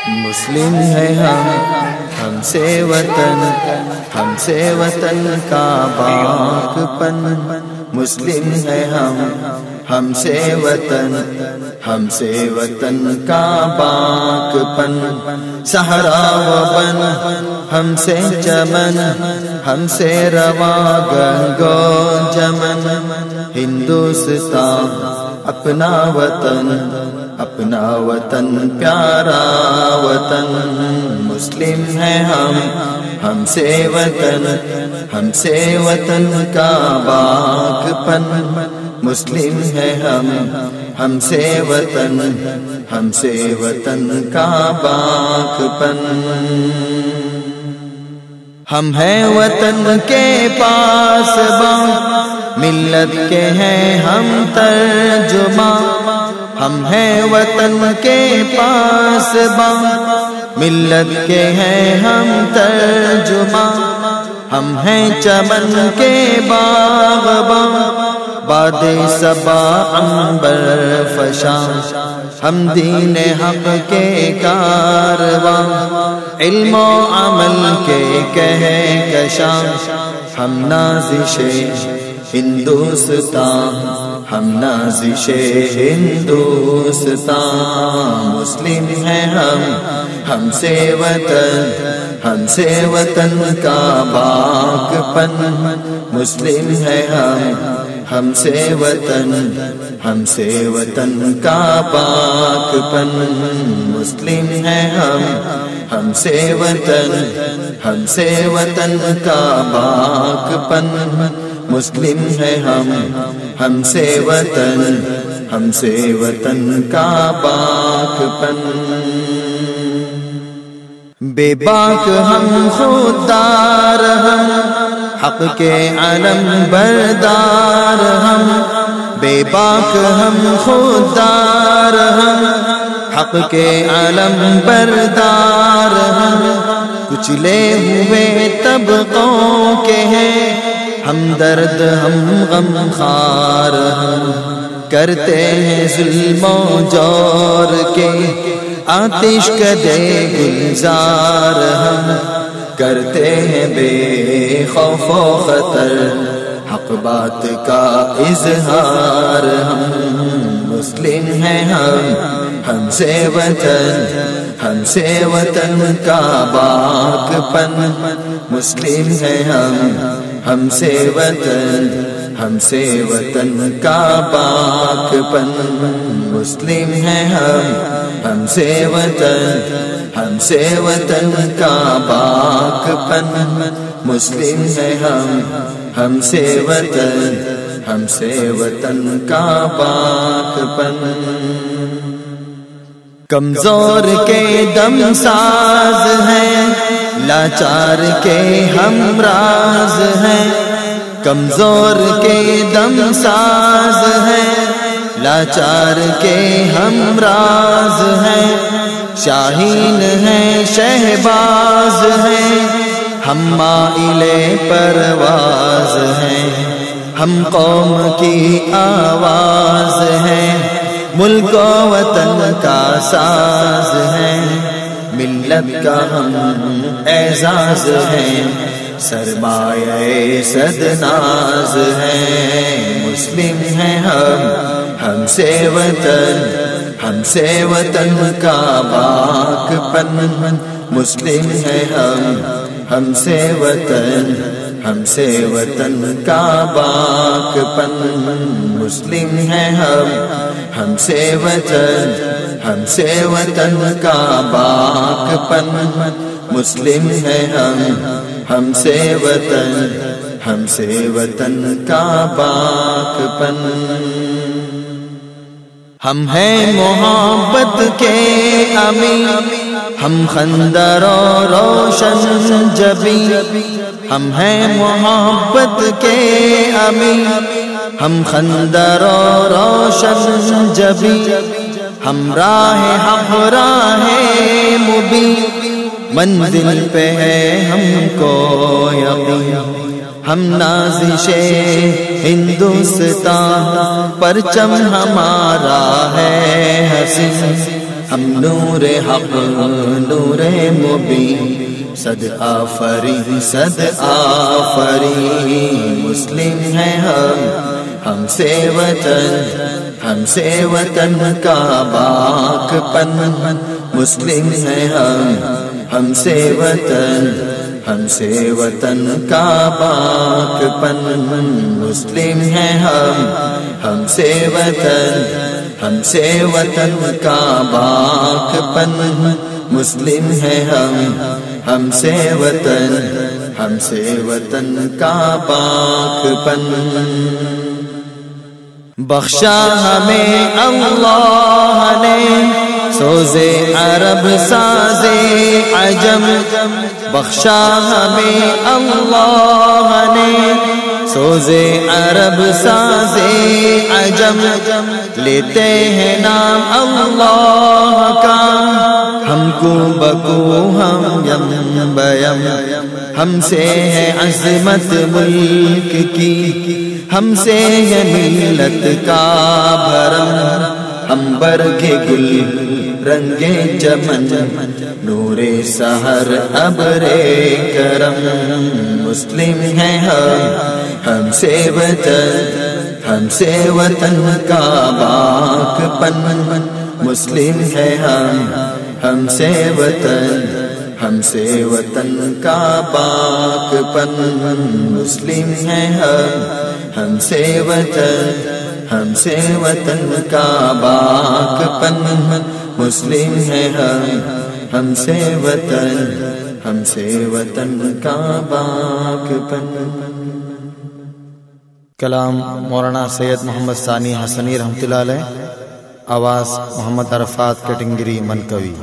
مسلم ہے ہم سے وطن کا باغ پن، مسلم ہے ہم سے وطن کا باغ پن، صحرا و بن ہم سے چمن، ہم سے رواں گنگو جمن، ہندوستان اپنا وطن پیارا وطن، مسلم ہے ہم سے وطن کا باغ پن، مسلم ہے ہم سے وطن کا باغ پن، ہم ہیں وطن کے پاسباں، ملت کے ہیں ہم ترجمہ، ہم ہیں وطن کے پاسباں، ملت کے ہیں ہم ترجمہ، ہم ہیں چمن کے باغباں، باد صبا عنبر فشاں، ہم دین حق کے کارواں، علم و عمل کے کہکشاں، ہم نازش ہندوستان، ہم نازش ہندوستان، مسلم ہے ہم سے وطن کا باغ پن، مسلم ہے ہم سے وطن کا باغ پن، مسلم ہے ہم سے وطن کا باغ پن، مسلم ہے ہم سے وطن کا باغ پن، بے باک ہم خوددار ہم، حق کے علم بردار ہم، بے باک ہم خوددار ہم، حق کے علم بردار ہم، کچلے ہوئے طبقوں کے ہیں ہم درد، ہم غم خوار ہم، کرتے ہیں ظلم و جور کے آتش کدے گلزار ہم، کرتے ہیں بے خوف و خطر حق بات کا اظہار ہم، مسلم ہیں ہم سے وطن کا باغ پن، مسلم ہے ہم سے وطن کا باغ پن، مسلم ہے ہم سے وطن کا باغ پن، مسلم ہے ہم سے وطن کا باغ پن، کمزور کے دم ساز ہیں، لاچار کے ہم راز ہیں، کمزور کے دم ساز ہیں، لاچار کے ہم راز ہیں، شاہین ہیں شہباز ہیں، ہم مائل پرواز ہیں، ہم قوم کی آواز ہیں، ملک و وطن کا ساز ہیں، ملت کا ہم اعزاز ہیں، سرمایہ صدناز ہیں، مسلم ہیں ہم سے وطن کا باغ پن، مسلم ہے ہم سے وطن کا باغ پن، مسلم ہے ہم سے وطن کا باغ پن، مسلم ہے ہم سے وطن کا باغ پن، ہم ہیں محبت کے امین، ہم خندر و روشن جبین، ہم ہیں محبت کے امین، ہم خندر و روشن جبین، ہم راہ حق راہ مبین، منزل پہ ہے ہم کو یقین، ہم نازش ہندوستان، پرچم ہمارا ہے حسین، ہم نور حق نور مبین صد آفرین صد آفرین مسلم ہیں ہم سے وطن کا باک پن مسلم ہیں ہم سے وطن کا باک پن مسلم ہیں ہم سے وطن کا باک پن مسلم ہیں ہم سے وطن کا باک پن بخشا ہمیں اللہ نے سوزے عرب سازے عجم بخشا ہمیں اللہ نے سوزے عرب سازے عجم لیتے ہیں نام اللہ کا ہم کو بکو ہم یم بیم ہم سے ہے عظمت ملک کی ہم سے ہے ملت کا بھرم ہم برگے گل رنگے چمن نور سحر ابر کرم مسلم ہیں ہم سے وطن کا باک پن مسلم ہیں ہم سے وطن کا باک پن مسلم ہیں ہم سے وطن کا باک پن مسلم ہیں ہم سے وطن کا باک پن کلام مولانا سید محمد ثانی حسنی رحمۃ اللہ علیہ آواز محمد عرفات کٹنگری منکوی